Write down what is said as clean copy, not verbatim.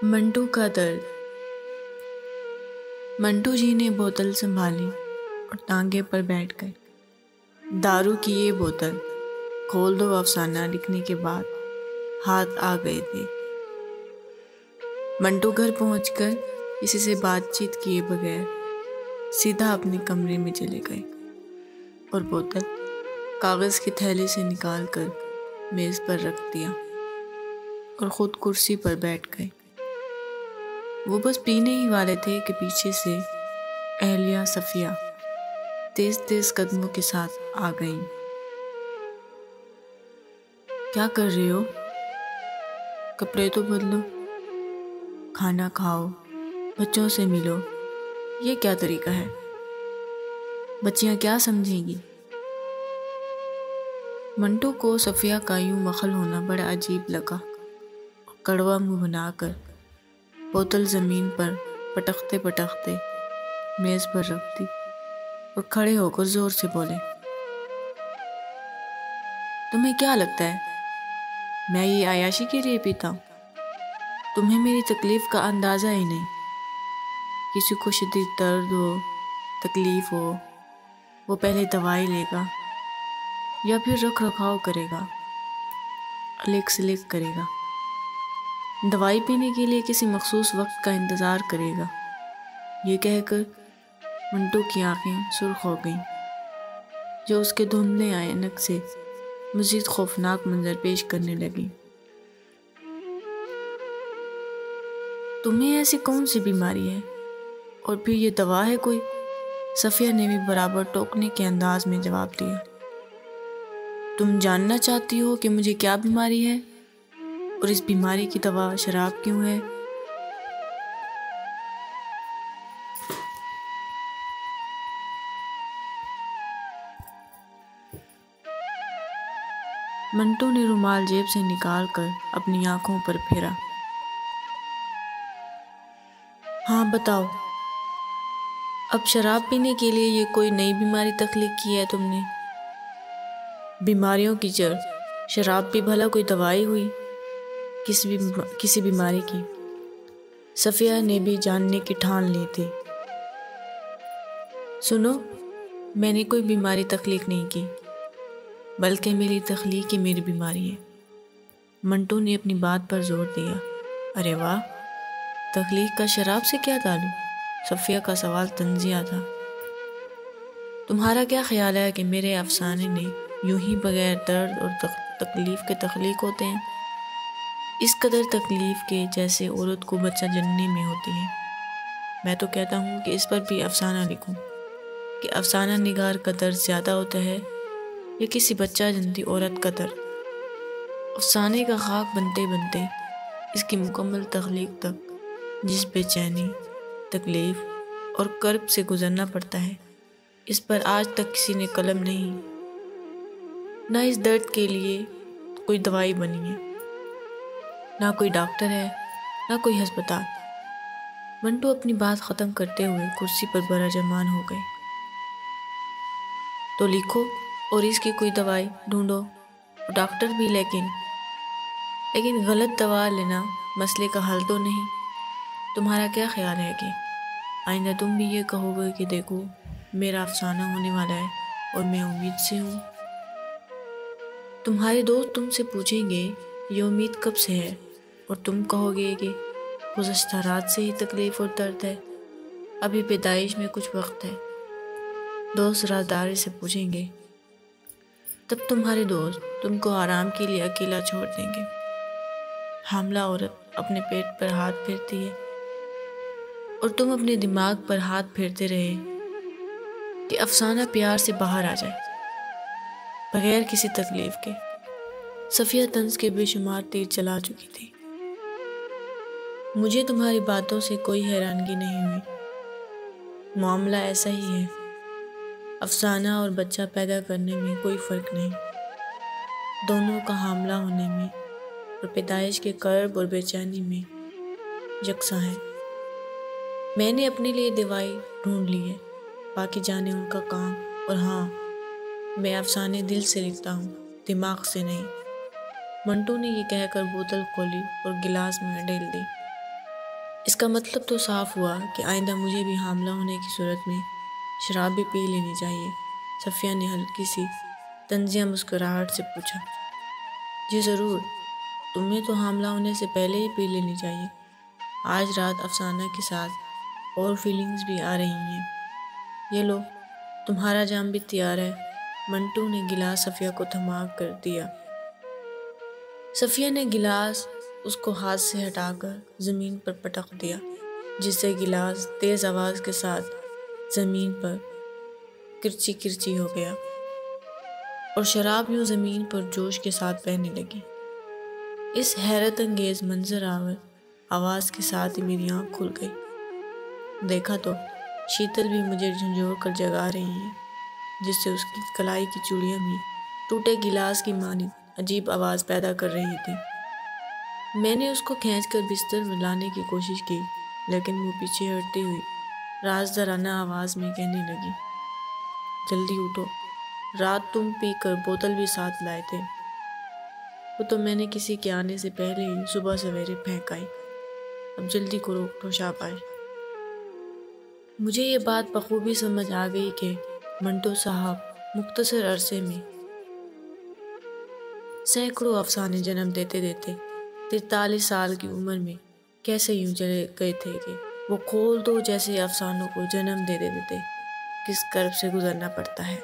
منٹو کا درد۔ منٹو جی نے بوتل سنبھالی اور ٹانگے پر بیٹھ گئے۔ دارو کی یہ بوتل کھول دو افسانہ لکھنے کے بعد ہاتھ آ گئے تھے۔ منٹو گھر پہنچ کر کسی سے بات چیت کیے بغیر سیدھا اپنے کمرے میں چلے گئے اور بوتل کاغذ کی تھیلی سے نکال کر میز پر رکھ دیا اور خود کرسی پر بیٹھ گئے۔ وہ بس پینے ہی والے تھے کہ پیچھے سے اہلیہ صفیہ تیز تیز قدموں کے ساتھ آ گئیں۔ کیا کر رہے ہو؟ کپڑے تو بدلو، کھانا کھاؤ، بچوں سے ملو۔ یہ کیا طریقہ ہے؟ بچیاں کیا سمجھیں گی؟ منٹو کو صفیہ کا یوں مخل ہونا بڑا عجیب لگا۔ کڑوا منہ بنا کر بوتل زمین پر پٹکتے پٹکتے میز پر رکھ دی اور کھڑے ہو کر زور سے بولے، تمہیں کیا لگتا ہے میں یہ عیاشی کے لیے پیتا ہوں؟ تمہیں میری تکلیف کا اندازہ ہی نہیں۔ کسی کو شدید درد ہو، تکلیف ہو، وہ پہلے دوائی لے گا یا پھر رکھ رکھاؤ کرے گا، الیک سلیک کرے گا، دوائی پینے کے لیے کسی مخصوص وقت کا انتظار کرے گا۔ یہ کہہ کر منٹو کی آنکھیں سرخ ہو گئیں جو اس کے دھندلے عینک سے مزید خوفناک منظر پیش کرنے لگی۔ تمہیں ایسی کون سی بیماری ہے اور پھر یہ دوا ہے کوئی؟ صفیہ نے بھی برابر ٹوکنے کے انداز میں جواب دیا۔ تم جاننا چاہتی ہو کہ مجھے کیا بیماری ہے اور اس بیماری کی دوا شراب کیوں ہے؟ منٹو نے رومال جیب سے نکال کر اپنی آنکھوں پر پھیرا۔ ہاں بتاؤ، اب شراب پینے کے لیے یہ کوئی نئی بیماری تخلیق کی ہے تم نے؟ بیماریوں کی جڑ شراب بھی بھلا کوئی دوائی ہوئی کسی بیماری کی؟ صفیہ نے بھی جاننے کی ٹھان لی تھی۔ سنو، میں نے کوئی بیماری تخلیق نہیں کی، بلکہ میری تخلیق ہی میری بیماری ہے۔ منٹو نے اپنی بات پر زور دیا۔ ارے واہ، تخلیق کا شراب سے کیا تعلق؟ صفیہ کا سوال طنزیہ تھا۔ تمہارا کیا خیال ہے کہ میرے افسانے نے یوں ہی بغیر درد اور تکلیف کے تخلیق ہوتے ہیں؟ اس قدر تکلیف کے جیسے عورت کو بچہ جننے میں ہوتی ہے۔ میں تو کہتا ہوں کہ اس پر بھی افسانہ لکھوں کہ افسانہ نگار کا درد زیادہ ہوتا ہے یا کسی بچہ جنتی عورت کا درد۔ افسانے کا خاک بنتے بنتے اس کی مکمل تخلیق تک جس بے چینی، تکلیف اور کرب سے گزرنا پڑتا ہے، اس پر آج تک کسی نے قلم نہیں، نہ اس درد کے لیے کوئی دوائی بنی ہے، نہ کوئی ڈاکٹر ہے، نہ کوئی ہسپتال۔ منٹو اپنی بات ختم کرتے ہوئے کرسی پر براجمان ہو گئے۔ تو لکھو اور اس کی کوئی دوائی ڈھونڈو اور ڈاکٹر بھی، لیکن غلط دوا لینا مسئلے کا حل تو نہیں۔ تمہارا کیا خیال ہے کہ آئندہ تم بھی یہ کہو گے کہ دیکھو میرا افسانہ ہونے والا ہے اور میں امید سے ہوں؟ تمہارے دوست تم سے پوچھیں گے یہ امید کب سے ہے اور تم کہو گے کہ گزشتہ رات سے ہی تکلیف اور درد ہے، ابھی پیدائش میں کچھ وقت ہے۔ دوست رازداری سے پوچھیں گے، تب تمہارے دوست تم کو آرام کے لیے اکیلا چھوڑ دیں گے۔ حاملہ عورت اپنے پیٹ پر ہاتھ پھیرتی ہے اور تم اپنے دماغ پر ہاتھ پھیرتے رہے کہ افسانہ پیار سے باہر آ جائے، بغیر کسی تکلیف کے۔ صفیہ طنز کے بے شمار تیر چلا چکی تھی۔ مجھے تمہاری باتوں سے کوئی حیرانگی نہیں ہوئی۔ معاملہ ایسا ہی ہے۔ افسانہ اور بچہ پیدا کرنے میں کوئی فرق نہیں، دونوں کا حاملہ ہونے میں اور پیدائش کے کرب اور بے چینی میں یکساں ہے۔ میں نے اپنے لیے دوائی ڈھونڈ لی ہے، باقی جانے ان کا کام۔ اور ہاں، میں افسانے دل سے لکھتا ہوں، دماغ سے نہیں۔ منٹو نے یہ کہہ کر بوتل کھولی اور گلاس میں ڈھیل دی۔ اس کا مطلب تو صاف ہوا کہ آئندہ مجھے بھی حاملہ ہونے کی صورت میں شراب بھی پی لینی چاہیے۔ صفیہ نے ہلکی سی طنزیہ مسکراہٹ سے پوچھا۔ جی ضرور، تمہیں تو حاملہ ہونے سے پہلے ہی پی لینی چاہیے۔ آج رات افسانہ کے ساتھ اور فیلنگز بھی آ رہی ہیں۔ یہ لو، تمہارا جام بھی تیار ہے۔ منٹو نے گلاس صفیہ کو تھما کر دیا۔ صفیہ نے گلاس اس کو ہاتھ سے ہٹا کر زمین پر پٹک دیا، جس سے گلاس تیز آواز کے ساتھ زمین پر کرچی کرچی ہو گیا اور شراب یوں زمین پر جوش کے ساتھ بہنے لگی۔ اس حیرت انگیز منظر آواز کے ساتھ ہی میری آنکھ کھل گئی۔ دیکھا تو شیتل بھی مجھے جھنجھوڑ کر جگا رہی ہیں، جس سے اس کی کلائی کی چوڑیاں بھی ٹوٹے گلاس کی مانند عجیب آواز پیدا کر رہی تھی۔ میں نے اس کو کھینچ کر بستر میں لانے کی کوشش کی، لیکن وہ پیچھے ہٹتی ہوئی رازدارانہ آواز میں کہنے لگی، جلدی اٹھو، رات تم پی کر بوتل بھی ساتھ لائے تھے، وہ تو میں نے کسی کے آنے سے پہلے ہی صبح سویرے پھینک آئی۔ اب جلدی کرو، اٹھو شاباش۔ مجھے یہ بات بخوبی سمجھ آ گئی کہ منٹو صاحب مختصر عرصے میں سینکڑوں افسانے جنم دیتے دیتے 43 سال کی عمر میں کیسے یوں چلے گئے تھے کہ وہ کھول دو جیسے افسانوں کو جنم دیتے دیتے کس کرب سے گزرنا پڑتا ہے۔